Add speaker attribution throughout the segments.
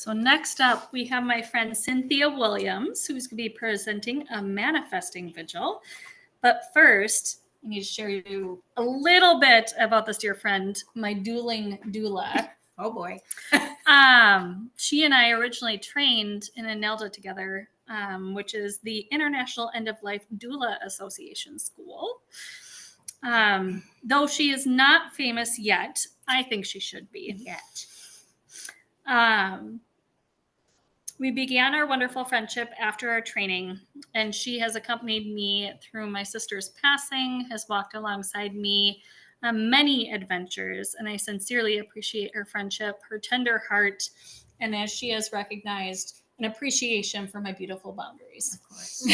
Speaker 1: So next up, we have my friend Cynthia Williams, who's going to be presenting a manifesting vigil. But first, I need to share you a little bit about this dear friend, my dueling doula.
Speaker 2: Oh boy.
Speaker 1: She and I originally trained in ANELDA together, which is the International End-of-Life Doula Association School. Though she is not famous yet, I think she should be.
Speaker 2: Yet.
Speaker 1: We began our wonderful friendship after our training, and she has accompanied me through my sister's passing, has walked alongside me on many adventures, and I sincerely appreciate her friendship, her tender heart, and as she has recognized, an appreciation for my beautiful boundaries.
Speaker 2: Of course.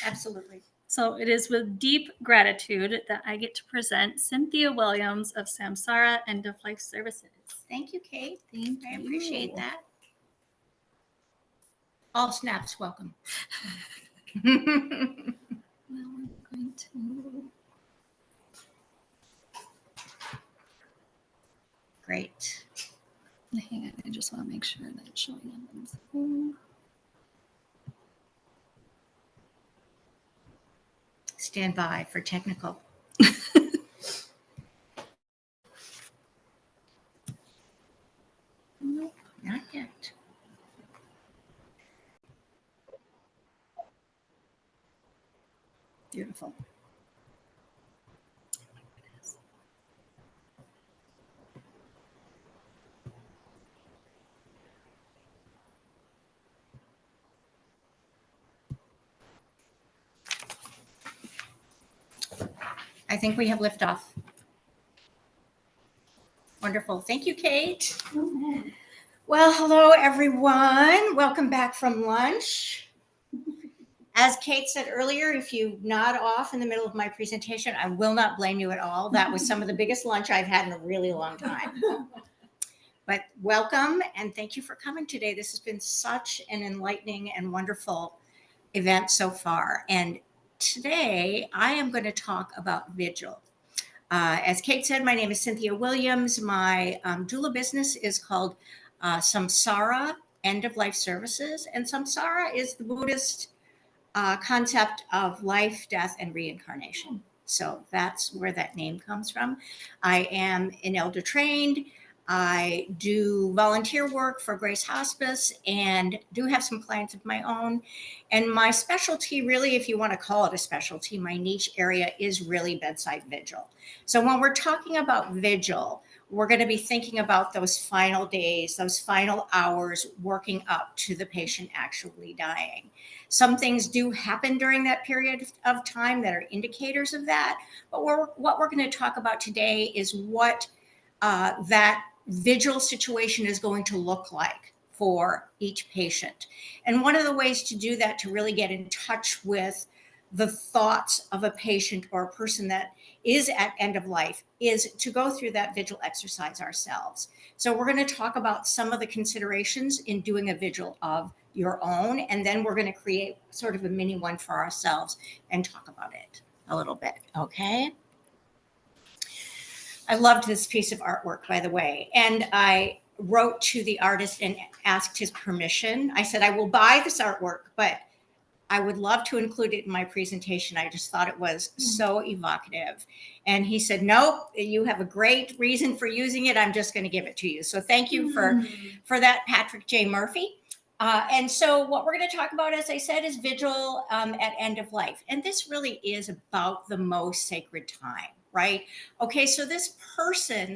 Speaker 2: Absolutely.
Speaker 1: So it is with deep gratitude that I get to present Cynthia Williams of SamsaraEnd-of-LifeServices.
Speaker 2: Thank you, Kate.
Speaker 1: Thank
Speaker 2: I
Speaker 1: you.
Speaker 2: appreciate that. All snaps welcome.
Speaker 1: Now I'm going to...
Speaker 2: Great.
Speaker 1: Hang on, I just want to make sure that it's showing up on Zoom.
Speaker 2: Stand by for technical.
Speaker 1: Nope.
Speaker 2: Not yet.
Speaker 1: Beautiful.
Speaker 2: I think we have liftoff. Wonderful. Thank you, Kate.
Speaker 1: Mm-hmm.
Speaker 2: Well, hello, everyone. Welcome back from lunch. As Kate said earlier, if you nod off in the middle of my presentation, I will not blame you at all. That was some of the biggest lunch I've had in a really long time. But welcome, and thank you for coming today. This has been such an enlightening and wonderful event so far. And today, I am going to talk about vigil. As Kate said, my name is Cynthia Williams. My doula business is called SamsaraEnd-of-LifeServices. And Samsara is the Buddhist concept of life, death, and reincarnation. So that's where that name comes from. I am ANELDA trained. I do volunteer work for Grace Hospice and do have some clients of my own. And my specialty, really, if you want to call it a specialty, my niche area is really bedside vigil. So when we're talking about vigil, we're going to be thinking about those final days, those final hours working up to the patient actually dying. Some things do happen during that period of time that are indicators of that. But what we're going to talk about today is what that vigil situation is going to look like for each patient. And one of the ways to do that, to really get in touch with the thoughts of a patient or a person that is at end of life, is to go through that vigil exercise ourselves. So we're going to talk about some of the considerations in doing a vigil of your own, and then we're going to create sort of a mini one for ourselves and talk about it a little bit, okay? I loved this piece of artwork, by the way, and I wrote to the artist and asked his permission. I said, I will buy this artwork, but I would love to include it in my presentation. I just thought it was so evocative. And he said, nope, you have a great reason for using it. I'm just going to give it to you. So thank you for that, Patrick J. Murphy. And so what we're going to talk about, as I said, is vigil at end of life. And this really is about the most sacred time, right? Okay, so this person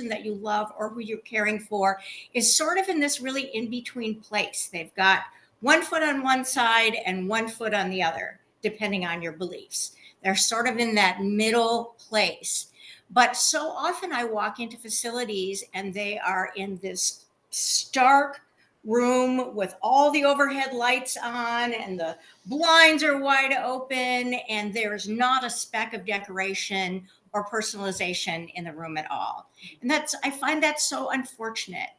Speaker 2: that you love or who you're caring for is sort of in this really in-between place. They've got one foot on one side and one foot on the other, depending on your beliefs. They're sort of in that middle place. But so often I walk into facilities and they are in this stark room with all the overhead lights on and the blinds are wide open and there's not a speck of decoration or personalization in the room at all. And I find that so unfortunate.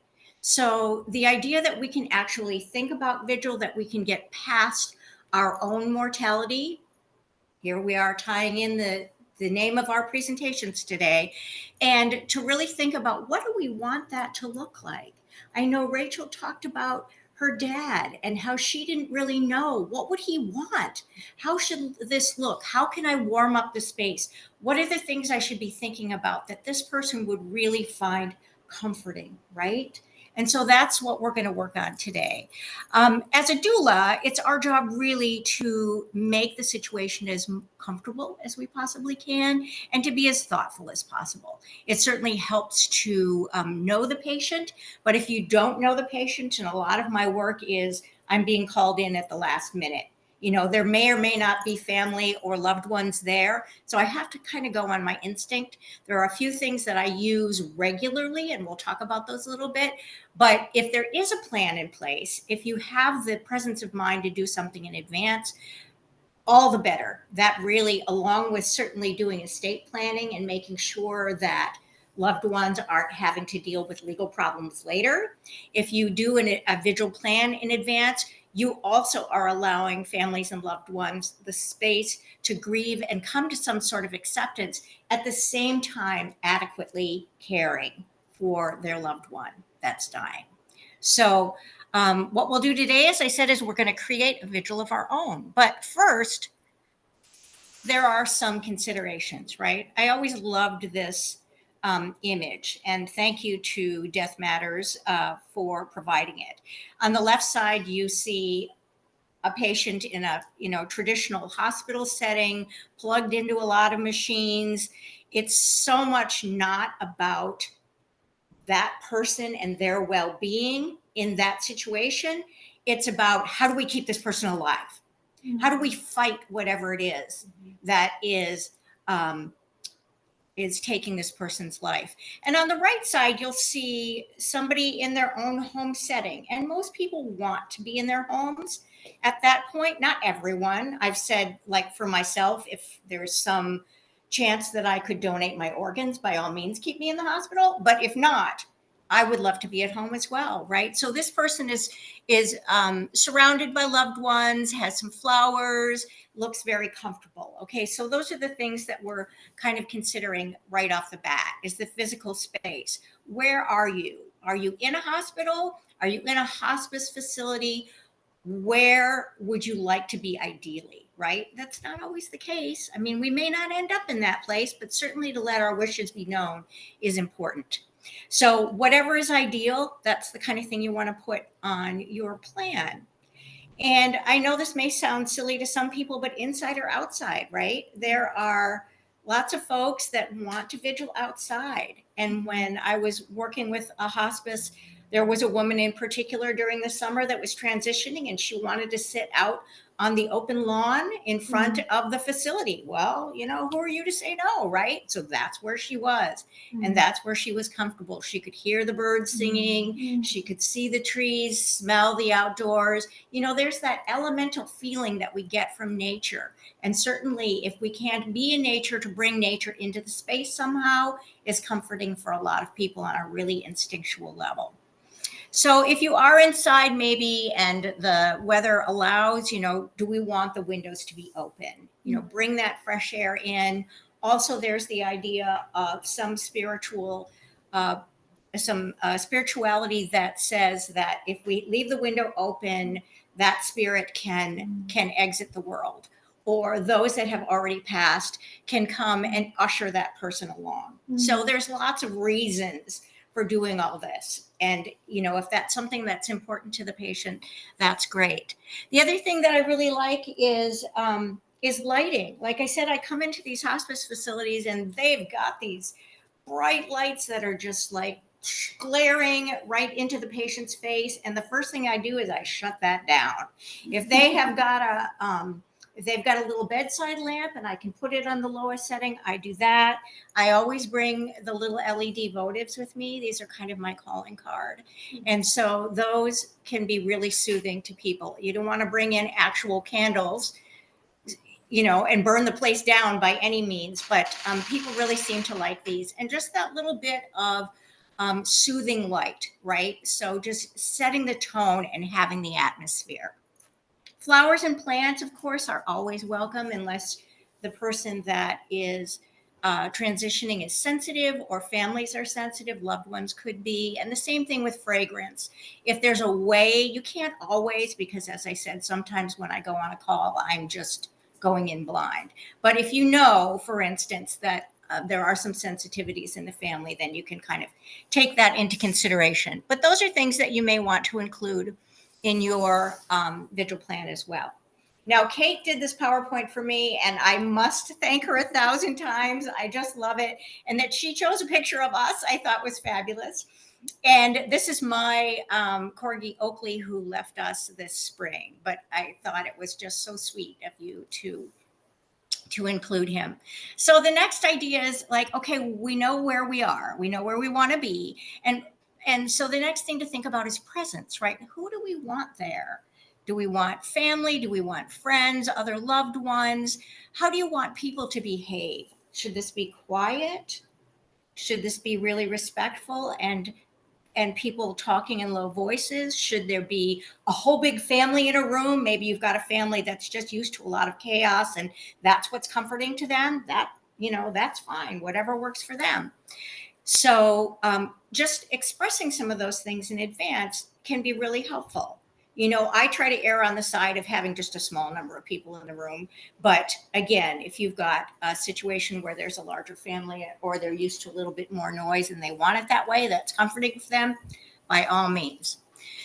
Speaker 2: So the idea that we can actually think about vigil, that we can get past our own mortality. Here we are tying in the name of our presentations today, and to really think about what do we want that to look like? I know Rachel talked about her dad and how she didn't really know what would he want. How should this look? How can I warm up the space? What are the things I should be thinking about that this person would really find comforting, right? And so that's what we're going to work on today. As a doula, it's our job really to make the situation as comfortable as we possibly can and to be as thoughtful as possible. It certainly helps to know the patient, but if you don't know the patient, and a lot of my work is I'm being called in at the last minute. You know, there may or may not be family or loved ones there. So I have to kind of go on my instinct. There are a few things that I use regularly, and we'll talk about those a little bit. But if there is a plan in place, if you have the presence of mind to do something in advance, all the better. That really, along with certainly doing estate planning and making sure that loved ones aren't having to deal with legal problems later. If you do a vigil plan in advance, you also are allowing families and loved ones the space to grieve and come to some sort of acceptance, at the same time adequately caring for their loved one that's dying. So what we'll do today, as I said, is we're going to create a vigil of our own. But first, there are some considerations, right? I always loved this image, and thank you to Death Matters for providing it. On the left side, you see a patient in a traditional hospital setting, plugged into a lot of machines. It's so much not about that person and their well-being in that situation. It's about, how do we keep this person alive? How do we fight whatever it is that is taking this person's life? And on the right side, you'll see somebody in their own home setting. And most people want to be in their homes at that point. Not everyone. I've said, like for myself, if there's some chance that I could donate my organs, by all means, keep me in the hospital. But if not, I would love to be at home as well, right? So this person is surrounded by loved ones, has some flowers, looks very comfortable. Okay, so those are the things that we're kind of considering right off the bat, is the physical space. Where are you? Are you in a hospital? Are you in a hospice facility? Where would you like to be ideally, right? That's not always the case. I mean, we may not end up in that place, but certainly to let our wishes be known is important. So whatever is ideal, that's the kind of thing you want to put on your plan. And I know this may sound silly to some people, but inside or outside, right? There are lots of folks that want to vigil outside. And when I was working with a hospice, there was a woman in particular during the summer that was transitioning, and she wanted to sit out on the open lawn in front of the facility. Well, who are you to say no, right? So that's where she was. And that's where she was comfortable. She could hear the birds singing. She could see the trees, smell the outdoors. There's that elemental feeling that we get from nature. And certainly if we can't be in nature, to bring nature into the space somehow is comforting for a lot of people on a really instinctual level. So if you are inside maybe and the weather allows, do we want the windows to be open? Bring that fresh air in. Also, there's the idea of some spirituality that says that if we leave the window open, that spirit can exit the world, or those that have already passed can come and usher that person along. So there's lots of reasons for doing all this. And, if that's something that's important to the patient, that's great. The other thing that I really like is lighting. Like I said, I come into these hospice facilities and they've got these bright lights that are just like glaring right into the patient's face. And the first thing I do is I shut that down. If they have got if they've got a little bedside lamp and I can put it on the lowest setting, I do that. I always bring the little LED votives with me. These are kind of my calling card. And so those can be really soothing to people. You don't want to bring in actual candles, and burn the place down by any means, but people really seem to like these. And just that little bit of soothing light, right? So just setting the tone and having the atmosphere. Flowers and plants, of course, are always welcome, unless the person that is transitioning is sensitive or families are sensitive, loved ones could be. And the same thing with fragrance. If there's a way, you can't always, because as I said, sometimes when I go on a call, I'm just going in blind. But if you know, for instance, that there are some sensitivities in the family, then you can kind of take that into consideration. But those are things that you may want to include in your vigil plan as well. Now, Kate did this PowerPoint for me, and I must thank her 1,000 times. I just love it. And that she chose a picture of us, I thought was fabulous. And this is my Corgi Oakley, who left us this spring. But I thought it was just so sweet of you to include him. So the next idea is like, okay, we know where we are, we know where we want to be, and so the next thing to think about is presence, right? Who do we want there? Do we want family? Do we want friends, other loved ones? How do you want people to behave? Should this be quiet? Should this be really respectful and people talking in low voices? Should there be a whole big family in a room? Maybe you've got a family that's just used to a lot of chaos and that's what's comforting to them. That, that's fine, whatever works for them. So just expressing some of those things in advance can be really helpful. I try to err on the side of having just a small number of people in the room. But again, if you've got a situation where there's a larger family or they're used to a little bit more noise and they want it that way, that's comforting for them, by all means.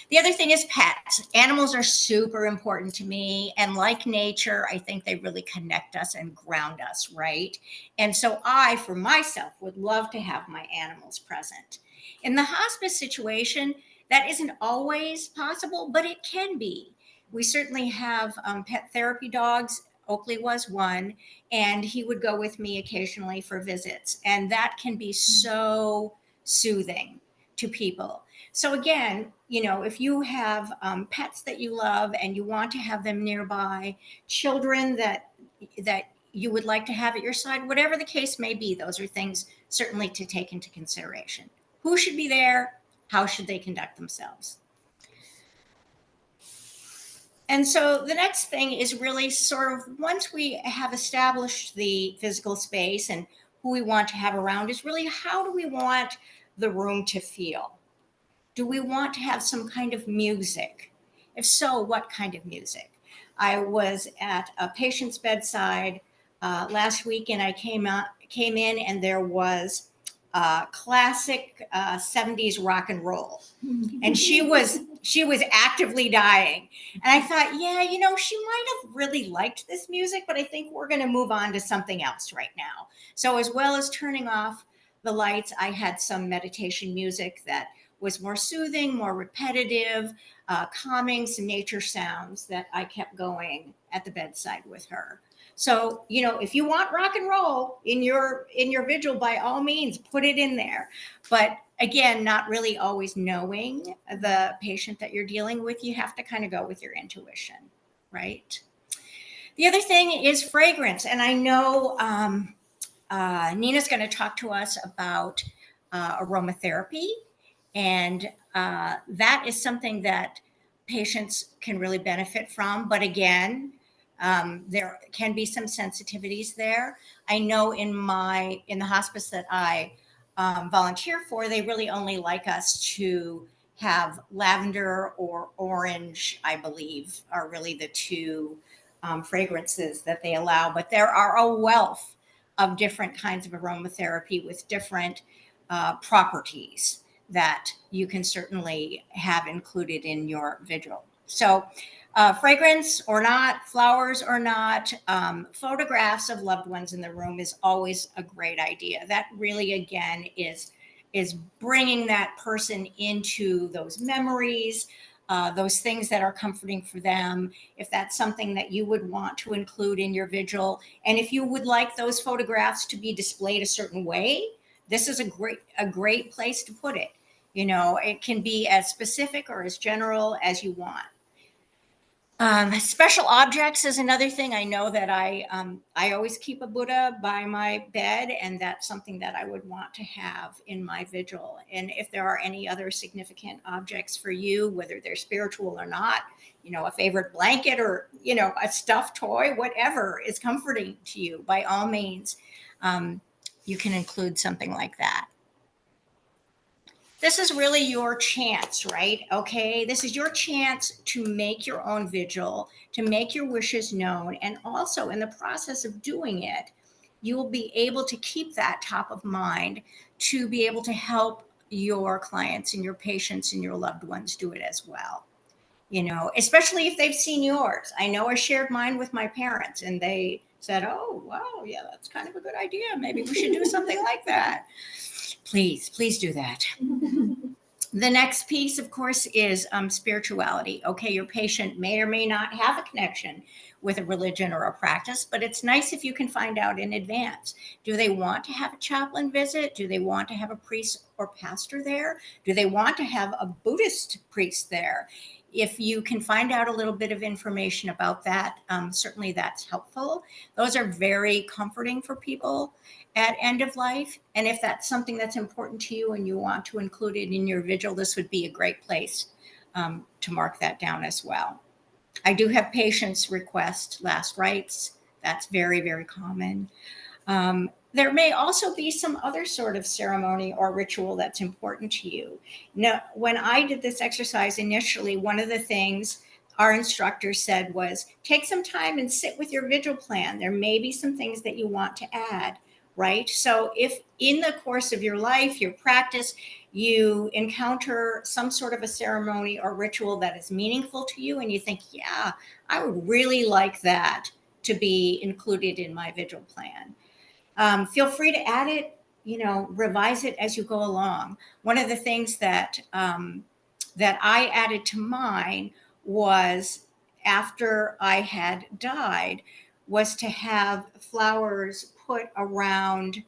Speaker 2: The other thing is pets. Animals are super important to me. And like nature, I think they really connect us and ground us, right? And so I, for myself, would love to have my animals present. In the hospice situation, that isn't always possible, but it can be. We certainly have pet therapy dogs. Oakley was one, and he would go with me occasionally for visits. And that can be so soothing to people. So again, if you have pets that you love and you want to have them nearby, children that you would like to have at your side, whatever the case may be, those are things certainly to take into consideration. Who should be there? How should they conduct themselves? And so the next thing is really sort of, once we have established the physical space and who we want to have around, is really how do we want the room to feel? Do we want to have some kind of music? If so, what kind of music? I was at a patient's bedside last week, and I came in, and there was classic 70s rock and roll, and she was actively dying. And I thought, yeah, she might have really liked this music, but I think we're going to move on to something else right now. So as well as turning off the lights, I had some meditation music that was more soothing, more repetitive, calming, some nature sounds that I kept going at the bedside with her. So, if you want rock and roll in your vigil, by all means, put it in there. But again, not really always knowing the patient that you're dealing with, you have to kind of go with your intuition, right? The other thing is fragrance. And I know Nina's going to talk to us about aromatherapy. And that is something that patients can really benefit from. But again, there can be some sensitivities there. I know in the hospice that I volunteer for, they really only like us to have lavender or orange, I believe, are really the two fragrances that they allow. But there are a wealth of different kinds of aromatherapy with different properties that you can certainly have included in your vigil. So fragrance or not, flowers or not, photographs of loved ones in the room is always a great idea. That really, again, is bringing that person into those memories, those things that are comforting for them. If that's something that you would want to include in your vigil, and if you would like those photographs to be displayed a certain way, this is a great place to put it. It can be as specific or as general as you want. Special objects is another thing. I know that I always keep a Buddha by my bed, and that's something that I would want to have in my vigil. And if there are any other significant objects for you, whether they're spiritual or not, a favorite blanket or, a stuffed toy, whatever is comforting to you, by all means, you can include something like that. This is really your chance, right? Okay, this is your chance to make your own vigil, to make your wishes known. And also in the process of doing it, you will be able to keep that top of mind to be able to help your clients and your patients and your loved ones do it as well. You know, especially if they've seen yours. I know I shared mine with my parents and they said, oh, wow, yeah, that's kind of a good idea. Maybe we should do something like that. Please do that. The next piece, of course, is spirituality. Okay, your patient may or may not have a connection with a religion or a practice, but it's nice if you can find out in advance. Do they want to have a chaplain visit? Do they want to have a priest or pastor there? Do they want to have a Buddhist priest there? If you can find out a little bit of information about that, certainly that's helpful. Those are very comforting for people at end of life. And if that's something that's important to you and you want to include it in your vigil, this would be a great place to mark that down as well. I do have patients request last rites. That's very, very common. There may also be some other sort of ceremony or ritual that's important to you. Now, when I did this exercise initially, one of the things our instructor said was take some time and sit with your vigil plan. There may be some things that you want to add, right? So if in the course of your life, your practice, you encounter some sort of a ceremony or ritual that is meaningful to you and you think, yeah, I would really like that to be included in my vigil plan. Feel free to add it, revise it as you go along. One of the things that I added to mine was after I had died was to have flowers put around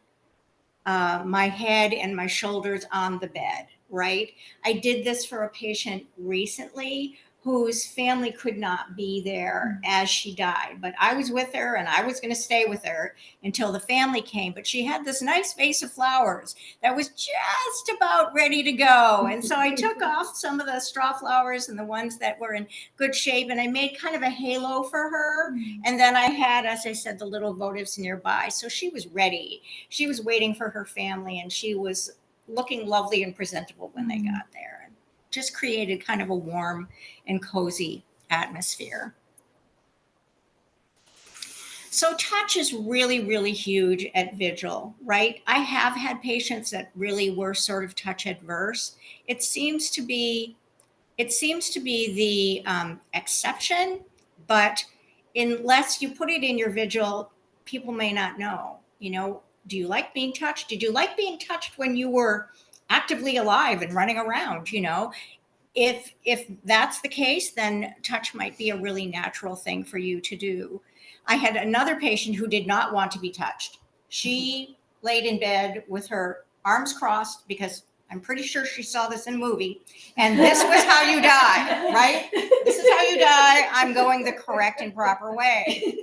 Speaker 2: my head and my shoulders on the bed, right? I did this for a patient recently whose family could not be there as she died, but I was with her and I was going to stay with her until the family came. But she had this nice vase of flowers that was just about ready to go. And so I took off some of the straw flowers and the ones that were in good shape, and I made kind of a halo for her. And then I had, as I said, the little votives nearby. So she was ready. She was waiting for her family and she was looking lovely and presentable when they got there. And just created kind of a warm and cozy atmosphere. So touch is really, really huge at vigil, right? I have had patients that really were sort of touch adverse. It seems to be the exception, but unless you put it in your vigil, people may not know. Do you like being touched? Did you like being touched when you were actively alive and running around? If that's the case, then touch might be a really natural thing for you to do. I had another patient who did not want to be touched. She laid in bed with her arms crossed because I'm pretty sure she saw this in a movie. And this was how you die, right? This is how you die. I'm going the correct and proper way.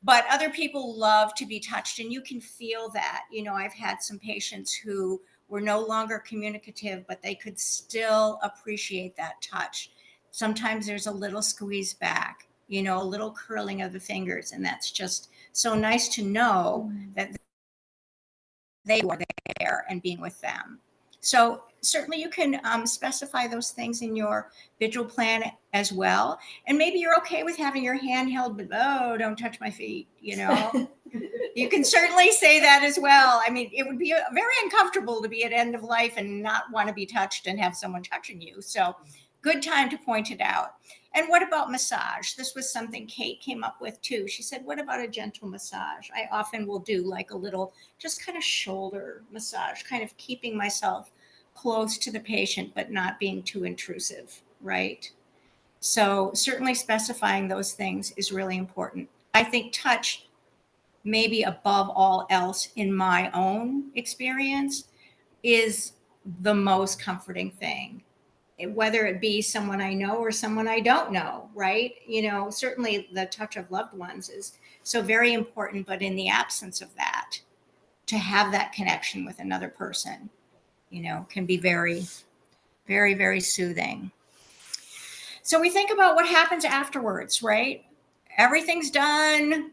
Speaker 2: But other people love to be touched, and you can feel that. I've had some patients who were no longer communicative, but they could still appreciate that touch. Sometimes there's a little squeeze back, a little curling of the fingers, and that's just so nice to know that they were there and being with them. So certainly you can specify those things in your vigil plan as well. And maybe you're okay with having your hand held, but don't touch my feet, You can certainly say that as well. I mean, it would be very uncomfortable to be at end of life and not want to be touched and have someone touching you. So good time to point it out. And what about massage? This was something Kate came up with too. She said, what about a gentle massage? I often will do like a little, just kind of shoulder massage, kind of keeping myself close to the patient, but not being too intrusive, right? So certainly specifying those things is really important. I think touch, maybe above all else in my own experience, is the most comforting thing, whether it be someone I know or someone I don't know, right? Certainly the touch of loved ones is so very important, but in the absence of that, to have that connection with another person, can be very, very, very soothing. So we think about what happens afterwards, right? Everything's done,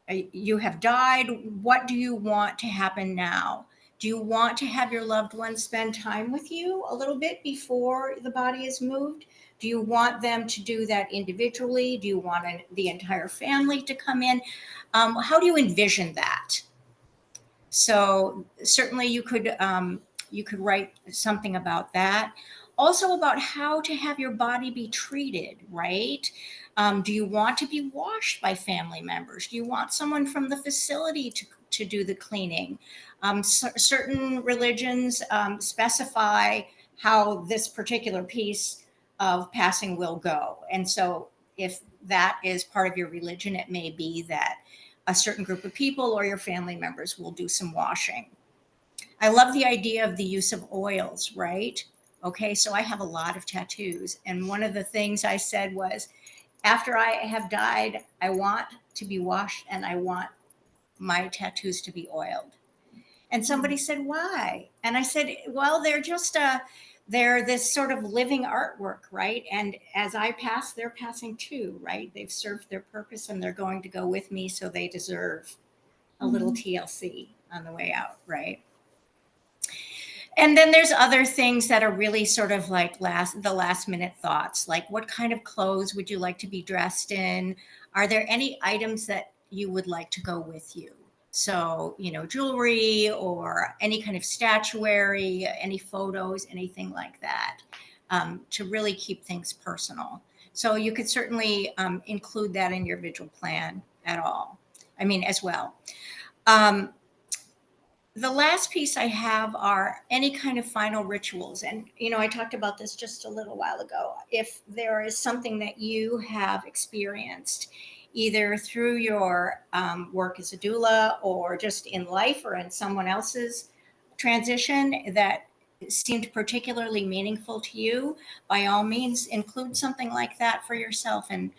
Speaker 2: You have died. What do you want to happen now? Do you want to have your loved ones spend time with you a little bit before the body is moved? Do you want them to do that individually? Do you want the entire family to come in? How do you envision that? So certainly you could write something about that. Also about how to have your body be treated, right? Do you want to be washed by family members? Do you want someone from the facility to do the cleaning? Certain religions specify how this particular piece of passing will go. And so if that is part of your religion, it may be that a certain group of people or your family members will do some washing. I love the idea of the use of oils, right? Okay, so I have a lot of tattoos. And one of the things I said was, after I have died, I want to be washed and I want my tattoos to be oiled. And somebody said, why? And I said, well, they're this sort of living artwork, right? And as I pass, they're passing too, right? They've served their purpose and they're going to go with me, so they deserve a little TLC on the way out, right? And then there's other things that are really sort of like the last minute thoughts, like what kind of clothes would you like to be dressed in? Are there any items that you would like to go with you? So, jewelry or any kind of statuary, any photos, anything like that, to really keep things personal. So you could certainly include that in your vigil plan as well. The last piece I have are any kind of final rituals. And, I talked about this just a little while ago. If there is something that you have experienced, either through your work as a doula or just in life or in someone else's transition that seemed particularly meaningful to you, by all means, include something like that for yourself and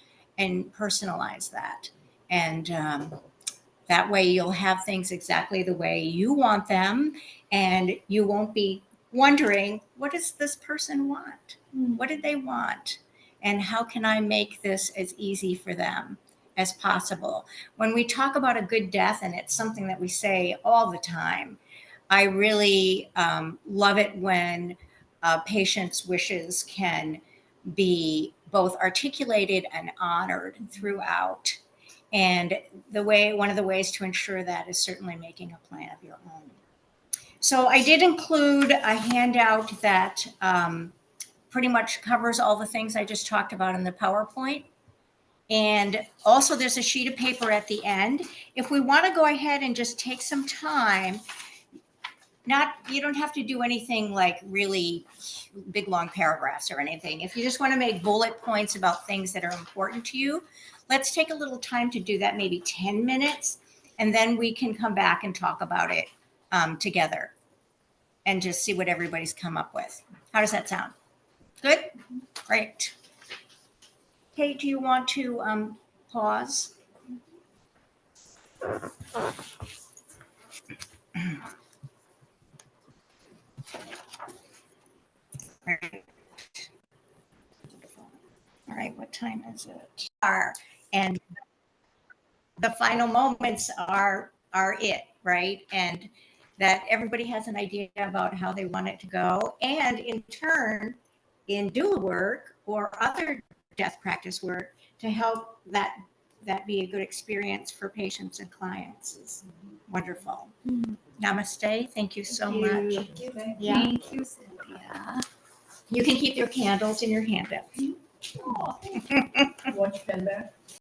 Speaker 2: personalize that. And that way you'll have things exactly the way you want them, and you won't be wondering, what does this person want? What did they want? And how can I make this as easy for them as possible? When we talk about a good death, and it's something that we say all the time, I really love it when a patient's wishes can be both articulated and honored throughout. And one of the ways to ensure that is certainly making a plan of your own. So I did include a handout that pretty much covers all the things I just talked about in the PowerPoint. And also there's a sheet of paper at the end. If we want to go ahead and just take some time, you don't have to do anything like really big, long paragraphs or anything. If you just want to make bullet points about things that are important to you, let's take a little time to do that, maybe 10 minutes, and then we can come back and talk about it together and just see what everybody's come up with. How does that sound? Good? Great. Kate, do you want to pause? All right, what time is it? And the final moments are it, right? And that everybody has an idea about how they want it to go. And in turn, in doula work or other death practice work, to help that be a good experience for patients and clients is wonderful. Namaste. Thank you so much.
Speaker 3: Thank you.
Speaker 1: Thank you, Cynthia.
Speaker 2: You can keep your candles in your hand.
Speaker 3: Watch pen back.